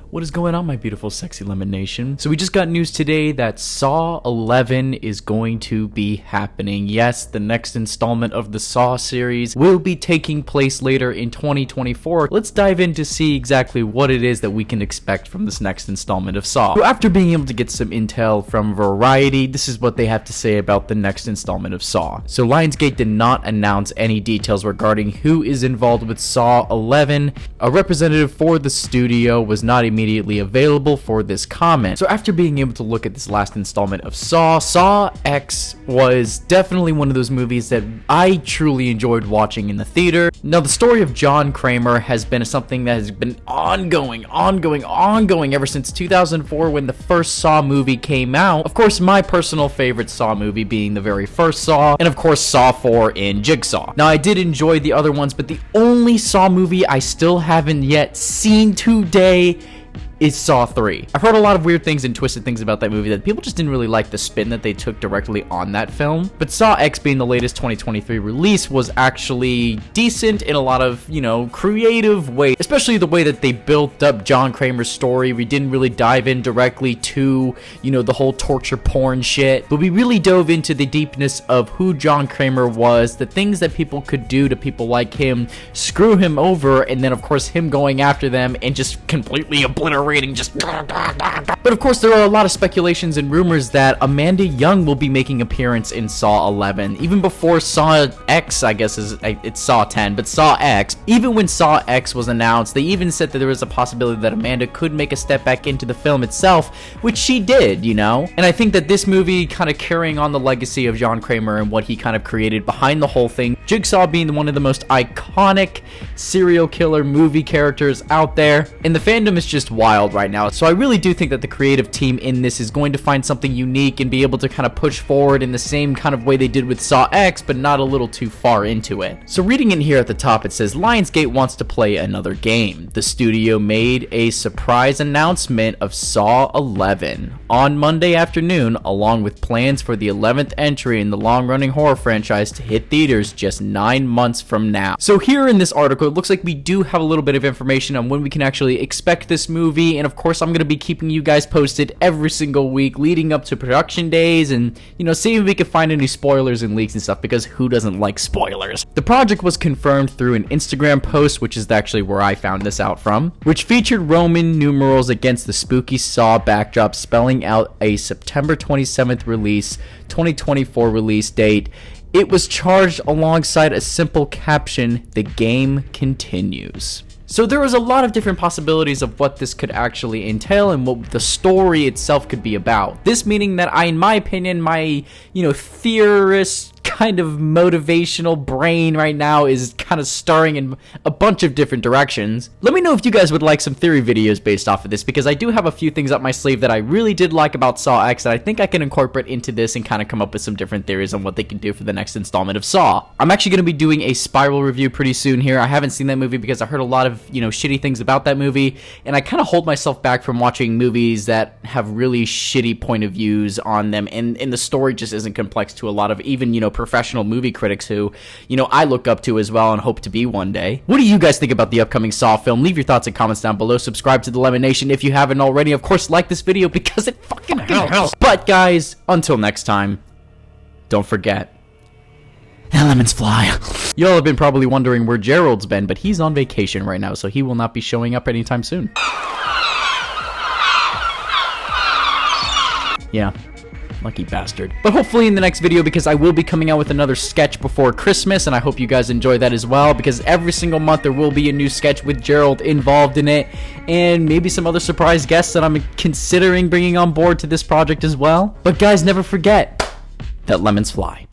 What is going on, my beautiful sexy lemon nation? So we just got news today that Saw 11 is going to be happening. Yes, the next installment of the Saw series will be taking place later in 2024. Let's dive in to see exactly what it is that we can expect from this next installment of Saw. So after being able to get some intel from Variety, this is what they have to say about the next installment of Saw. So Lionsgate did not announce any details regarding who is involved with Saw 11. A representative for the studio was not immediately available for this comment. So after being able to look at this last installment of Saw X was definitely one of those movies that I truly enjoyed watching in the theater. Now, the story of John Kramer has been something that has been ongoing ever since 2004 when the first Saw movie came out. Of course, my personal favorite Saw movie being the very first Saw, and of course Saw 4 in Jigsaw. Now, I did enjoy the other ones, but the only Saw movie I still haven't yet seen today is Saw 3. I've heard a lot of weird things and twisted things about that movie that people just didn't really like the spin that they took directly on that film. But Saw X, being the latest 2023 release, was actually decent in a lot of, creative ways. Especially the way that they built up John Kramer's story. We didn't really dive in directly to, the whole torture porn shit. But we really dove into the deepness of who John Kramer was, the things that people could do to people like him, screw him over, and then of course him going after them and just completely obliterating. But of course, there are a lot of speculations and rumors that Amanda Young will be making an appearance in Saw 11. Even before Saw X, I guess it's Saw 10, but Saw X. Even when Saw X was announced, they even said that there was a possibility that Amanda could make a step back into the film itself, which she did, And I think that this movie kind of carrying on the legacy of John Kramer and what he kind of created behind the whole thing. Jigsaw being one of the most iconic serial killer movie characters out there, and the fandom is just wild right now. So I really do think that the creative team in this is going to find something unique and be able to kind of push forward in the same kind of way they did with Saw X, but not a little too far into it. So reading in here at the top, it says Lionsgate wants to play another game. The studio made a surprise announcement of Saw 11 on Monday afternoon, along with plans for the 11th entry in the long-running horror franchise to hit theaters just 9 months from now. So here in this article, it looks like we do have a little bit of information on when we can actually expect this movie. And of course, I'm going to be keeping you guys posted every single week leading up to production days and, seeing if we can find any spoilers and leaks and stuff, because who doesn't like spoilers? The project was confirmed through an Instagram post, which is actually where I found this out from, which featured Roman numerals against the spooky Saw backdrop, spelling out a September 27th release, 2024 release date. It was charged alongside a simple caption, "The game continues." So there was a lot of different possibilities of what this could actually entail and what the story itself could be about. This meaning that in my opinion, my, theorist kind of motivational brain right now is kind of starring in a bunch of different directions. Let me know if you guys would like some theory videos based off of this, because I do have a few things up my sleeve that I really did like about Saw X that I think I can incorporate into this and kind of come up with some different theories on what they can do for the next installment of Saw. I'm actually going to be doing a Spiral review pretty soon here. I haven't seen that movie because I heard a lot of, shitty things about that movie, and I kind of hold myself back from watching movies that have really shitty point of views on them, and the story just isn't complex to a lot of even, professional movie critics who, I look up to as well and hope to be one day. What do you guys think about the upcoming Saw film? Leave your thoughts and comments down below. Subscribe to the Lemon Nation if you haven't already. Of course, like this video because it fucking helps. But guys, until next time, don't forget, the lemons fly. Y'all have been probably wondering where Gerald's been, but he's on vacation right now, so he will not be showing up anytime soon. Yeah. Lucky bastard. But hopefully in the next video, because I will be coming out with another sketch before Christmas, and I hope you guys enjoy that as well, because every single month there will be a new sketch with Gerald involved in it, and maybe some other surprise guests that I'm considering bringing on board to this project as well. But guys, never forget that lemons fly.